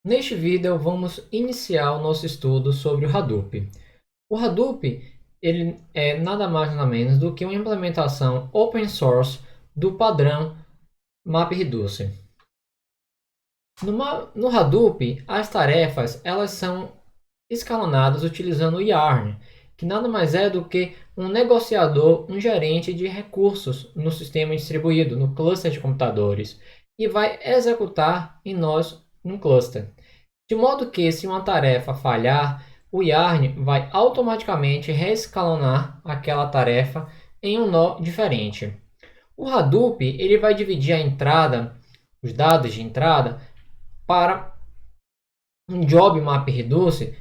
Neste vídeo vamos iniciar o nosso estudo sobre o Hadoop. O Hadoop ele é nada mais nada menos do que uma implementação open source do padrão MapReduce. No Hadoop, as tarefas elas são escalonadas utilizando o Yarn, que nada mais é do que um negociador, um gerente de recursos no sistema distribuído, no cluster de computadores, e vai executar em nós um cluster. De modo que, se uma tarefa falhar, o Yarn vai automaticamente reescalonar aquela tarefa em um nó diferente. O Hadoop ele vai dividir a entrada, os dados de entrada, para um job MapReduce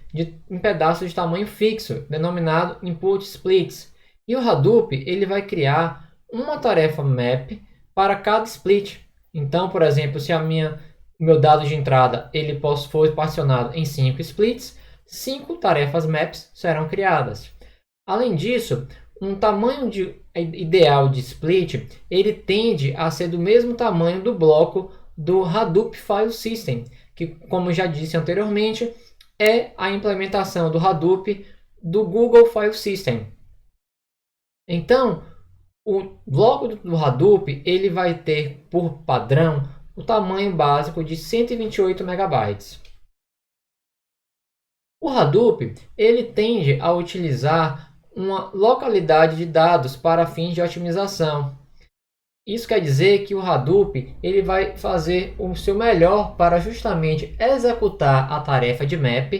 em pedaços de tamanho fixo, denominado input splits. E o Hadoop ele vai criar uma tarefa map para cada split. Então, por exemplo, se meu dado de entrada ele for particionado em 5 splits, 5 tarefas maps serão criadas. Além disso, um tamanho ideal de split ele tende a ser do mesmo tamanho do bloco do Hadoop File System, que, como já disse anteriormente, é a implementação do Hadoop do Google File System. Então, o bloco do Hadoop ele vai ter por padrão o tamanho básico de 128 megabytes. O Hadoop ele tende a utilizar uma localidade de dados para fins de otimização. Isso quer dizer que o Hadoop ele vai fazer o seu melhor para justamente executar a tarefa de map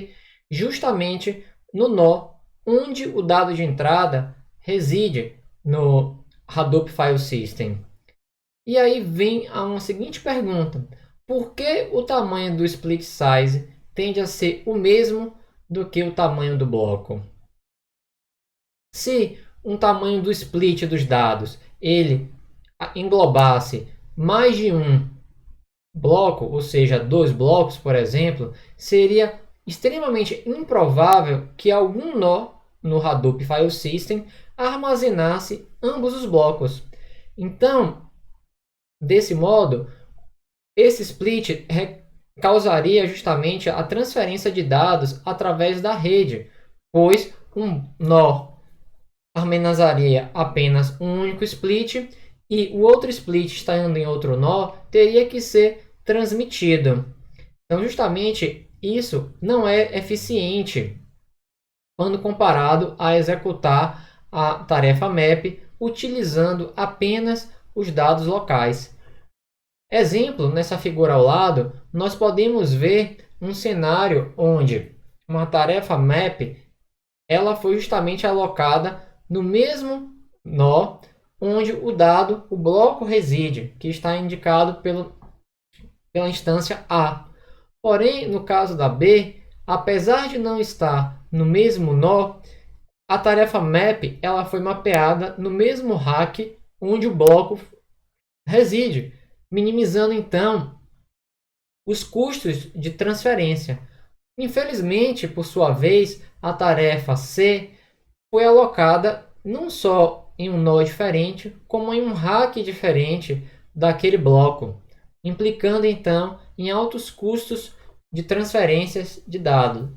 justamente no nó onde o dado de entrada reside no Hadoop File System. E aí vem a uma seguinte pergunta: por que o tamanho do split size tende a ser o mesmo do que o tamanho do bloco? Se um tamanho do split dos dados ele englobasse mais de um bloco, ou seja, 2 blocos, por exemplo, seria extremamente improvável que algum nó no Hadoop File System armazenasse ambos os blocos. Então, desse modo, esse split causaria justamente a transferência de dados através da rede, pois um nó armazenaria apenas um único split e o outro split estando em outro nó teria que ser transmitido. Então, justamente isso não é eficiente quando comparado a executar a tarefa map utilizando apenas os dados locais. Exemplo, nessa figura ao lado, nós podemos ver um cenário onde uma tarefa map ela foi justamente alocada no mesmo nó onde o bloco reside, que está indicado pela instância A. Porém, no caso da B, apesar de não estar no mesmo nó, a tarefa map ela foi mapeada no mesmo rack onde o bloco reside, minimizando então os custos de transferência. Infelizmente, por sua vez, a tarefa C foi alocada não só em um nó diferente, como em um rack diferente daquele bloco, implicando então em altos custos de transferências de dados.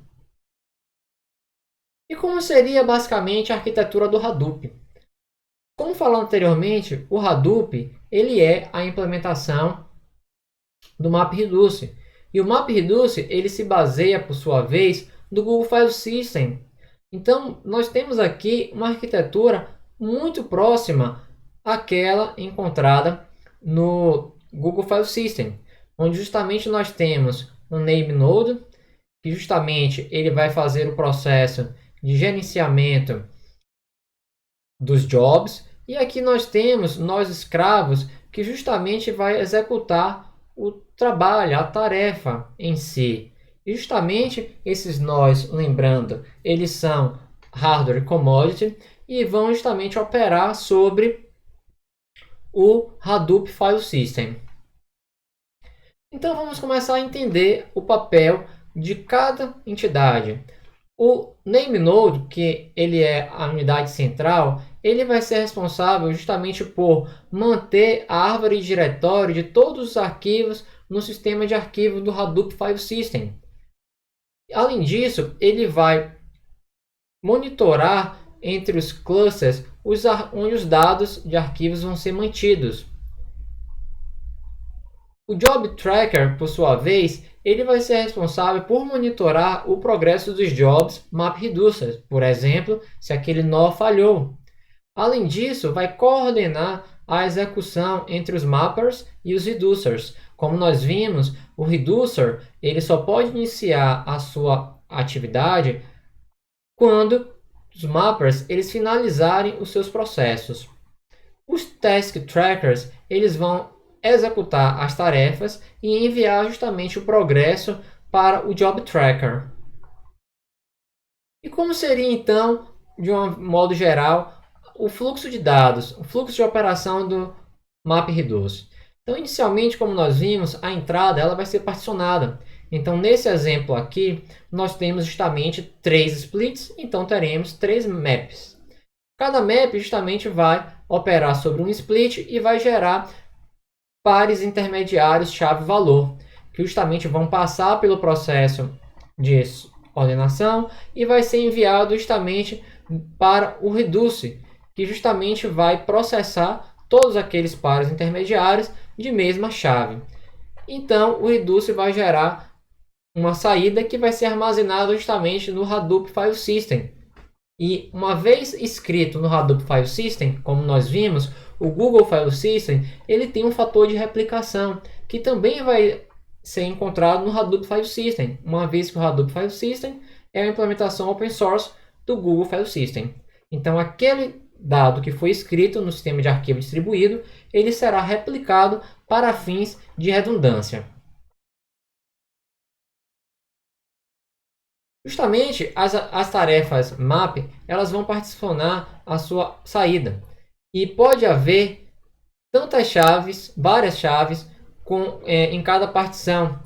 E como seria basicamente a arquitetura do Hadoop? Como falado anteriormente, o Hadoop ele é a implementação do MapReduce. E o MapReduce ele se baseia, por sua vez, do Google File System. Então, nós temos aqui uma arquitetura muito próxima àquela encontrada no Google File System, onde justamente nós temos um name node, que justamente ele vai fazer o processo de gerenciamento dos jobs, e aqui nós temos nós escravos, que justamente vai executar o trabalho, a tarefa em si. E justamente esses nós, lembrando, eles são hardware commodity e vão justamente operar sobre o Hadoop File System. Então vamos começar a entender o papel de cada entidade. O name node, que ele é a unidade central, ele vai ser responsável justamente por manter a árvore de diretório de todos os arquivos no sistema de arquivo do Hadoop File System. Além disso, ele vai monitorar entre os clusters onde os dados de arquivos vão ser mantidos. O Job Tracker, por sua vez, ele vai ser responsável por monitorar o progresso dos jobs MapReducers, por exemplo, se aquele nó falhou. Além disso, vai coordenar a execução entre os mappers e os reducers. Como nós vimos, o reducer ele só pode iniciar a sua atividade quando os mappers eles finalizarem os seus processos. Os task trackers eles vão executar as tarefas e enviar justamente o progresso para o job tracker. E como seria então, de um modo geral, o fluxo de dados, o fluxo de operação do MapReduce? Então, inicialmente, como nós vimos, a entrada ela vai ser particionada. Então, nesse exemplo aqui, nós temos justamente 3 splits, então teremos 3 maps. Cada map justamente vai operar sobre um split e vai gerar pares intermediários chave-valor, que justamente vão passar pelo processo de ordenação e vai ser enviado justamente para o Reduce, que justamente vai processar todos aqueles pares intermediários de mesma chave. Então, o Reduce vai gerar uma saída que vai ser armazenada justamente no Hadoop File System. E uma vez escrito no Hadoop File System, como nós vimos, o Google File System ele tem um fator de replicação que também vai ser encontrado no Hadoop File System, uma vez que o Hadoop File System é a implementação open source do Google File System. Então, aquele dado que foi escrito no sistema de arquivo distribuído, ele será replicado para fins de redundância. Justamente as tarefas map elas vão particionar a sua saída e pode haver tantas chaves, várias chaves em cada partição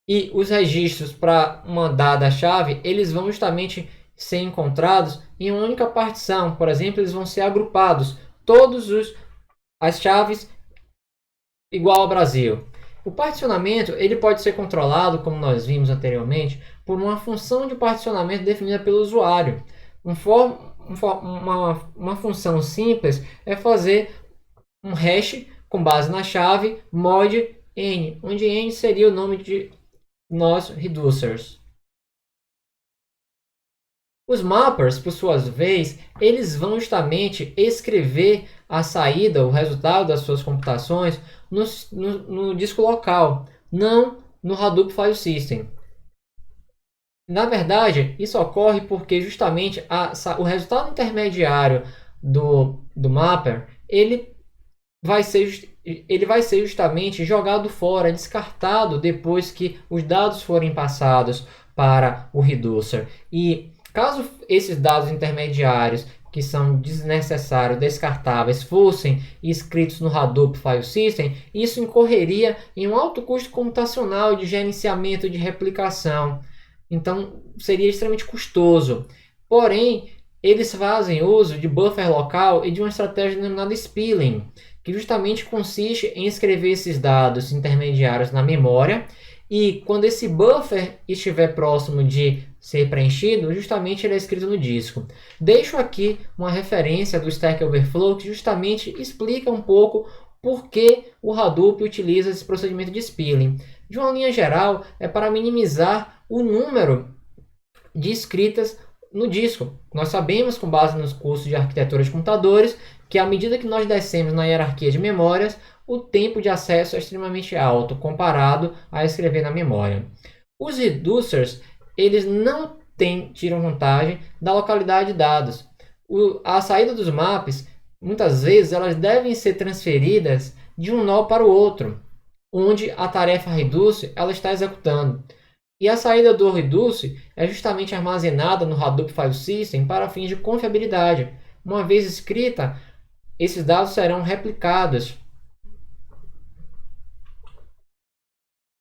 e os registros para uma dada chave eles vão justamente ser encontrados em uma única partição. Por exemplo, eles vão ser agrupados todos as chaves igual ao Brasil. O particionamento ele pode ser controlado, como nós vimos anteriormente, por uma função de particionamento definida pelo usuário. Uma função simples é fazer um hash com base na chave mod n, onde n seria o nome de nós reducers. Os mappers, por sua vez, eles vão justamente escrever a saída, o resultado das suas computações no disco local, não no Hadoop File System. Na verdade, isso ocorre porque justamente o resultado intermediário do mapper ele vai ser justamente jogado fora, descartado depois que os dados forem passados para o reducer. E caso esses dados intermediários que são desnecessários, descartáveis, fossem escritos no Hadoop File System, isso incorreria em um alto custo computacional de gerenciamento de replicação. Então, seria extremamente custoso. Porém, eles fazem uso de buffer local e de uma estratégia denominada spilling, que justamente consiste em escrever esses dados intermediários na memória e quando esse buffer estiver próximo de ser preenchido, justamente ele é escrito no disco. Deixo aqui uma referência do Stack Overflow que justamente explica um pouco por que o Hadoop utiliza esse procedimento de spilling. De uma linha geral, é para minimizar o número de escritas no disco. Nós sabemos, com base nos cursos de arquitetura de computadores, que à medida que nós descemos na hierarquia de memórias, o tempo de acesso é extremamente alto comparado a escrever na memória. Os reducers eles não tiram vantagem da localidade de dados. A saída dos maps, muitas vezes, elas devem ser transferidas de um nó para o outro, onde a tarefa reduce ela está executando. E a saída do reduce é justamente armazenada no Hadoop File System para fins de confiabilidade. Uma vez escrita, esses dados serão replicados.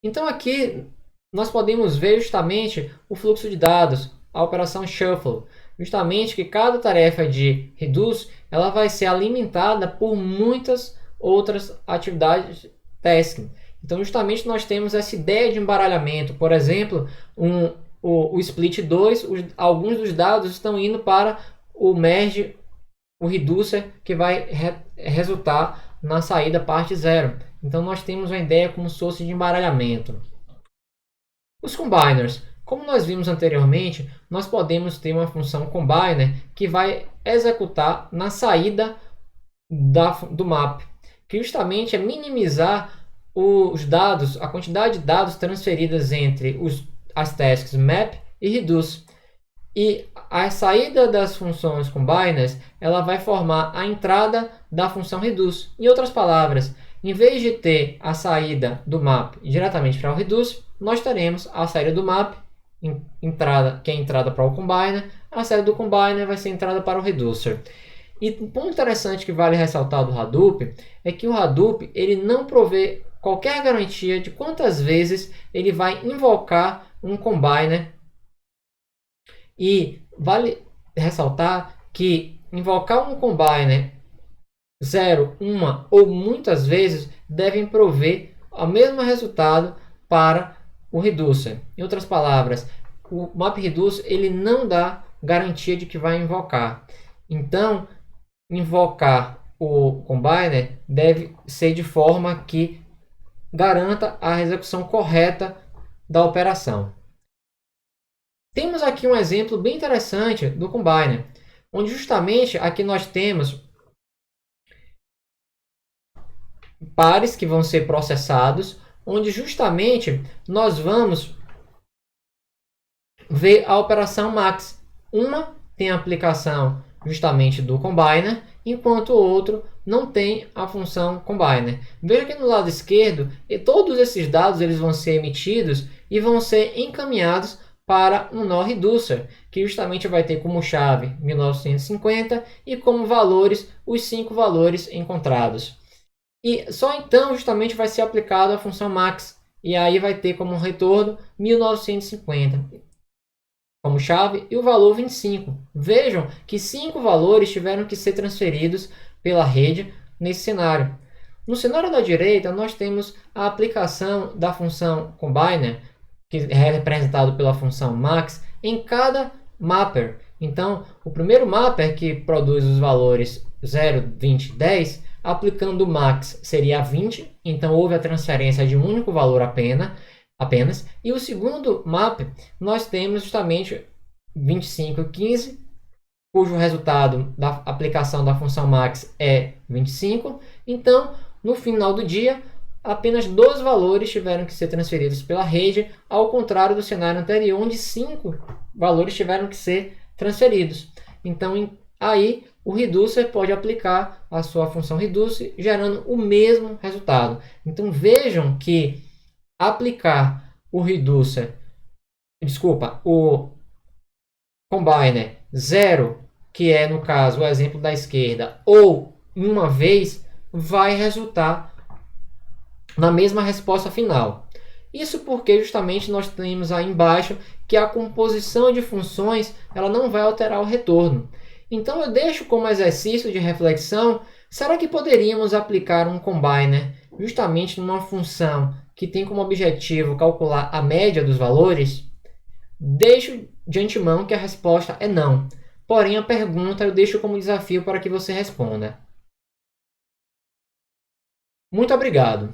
Então aqui nós podemos ver justamente o fluxo de dados, a operação shuffle. Justamente que cada tarefa de reduce ela vai ser alimentada por muitas outras atividades tasking. Então, justamente nós temos essa ideia de embaralhamento. Por exemplo, o split 2, alguns dos dados estão indo para o merge, o reducer, que vai resultar na saída parte 0. Então, nós temos uma ideia como se fosse de embaralhamento. Os combiners. Como nós vimos anteriormente, nós podemos ter uma função combiner que vai executar na saída do map, que justamente é minimizar os dados, a quantidade de dados transferidas entre as tasks map e reduce. E a saída das funções combiners, ela vai formar a entrada da função reduce. Em outras palavras, em vez de ter a saída do map diretamente para o reduce, nós teremos a saída do map, entrada, que é a entrada para o combiner, a saída do combiner vai ser a entrada para o reducer. E um ponto interessante que vale ressaltar do Hadoop é que o Hadoop ele não provê qualquer garantia de quantas vezes ele vai invocar um combiner. E vale ressaltar que invocar um combiner 0, 1 ou muitas vezes devem prover o mesmo resultado para o reducer. Em outras palavras, o MapReduce ele não dá garantia de que vai invocar. Então, invocar o combiner deve ser de forma que garanta a execução correta da operação. Temos aqui um exemplo bem interessante do combiner, onde justamente aqui nós temos pares que vão ser processados, onde justamente nós vamos ver a operação max. Uma tem a aplicação justamente do combiner, enquanto o outro não tem a função combiner. Veja que no lado esquerdo, todos esses dados eles vão ser emitidos e vão ser encaminhados para um nó reducer, que justamente vai ter como chave 1950 e como valores os 5 valores encontrados. E só então justamente vai ser aplicado a função max, e aí vai ter como retorno 1950 como chave e o valor 25. Vejam que 5 valores tiveram que ser transferidos pela rede nesse cenário. No cenário da direita, nós temos a aplicação da função combiner, que é representado pela função max, em cada mapper. Então, o primeiro mapper que produz os valores 0, 20, 10, aplicando o max seria 20, então houve a transferência de um único valor apenas. E o segundo map, nós temos justamente 25 e 15, cujo resultado da aplicação da função max é 25. Então, no final do dia, apenas 2 valores tiveram que ser transferidos pela rede, ao contrário do cenário anterior, onde 5 valores tiveram que ser transferidos. Então, aí, o reducer pode aplicar a sua função reduce, gerando o mesmo resultado. Então, vejam que aplicar o combiner 0, que é, no caso, o exemplo da esquerda, ou uma vez, vai resultar na mesma resposta final. Isso porque justamente nós temos aí embaixo que a composição de funções ela não vai alterar o retorno. Então eu deixo como exercício de reflexão, será que poderíamos aplicar um combiner justamente numa função que tem como objetivo calcular a média dos valores? Deixo de antemão que a resposta é não. Porém, a pergunta eu deixo como desafio para que você responda. Muito obrigado!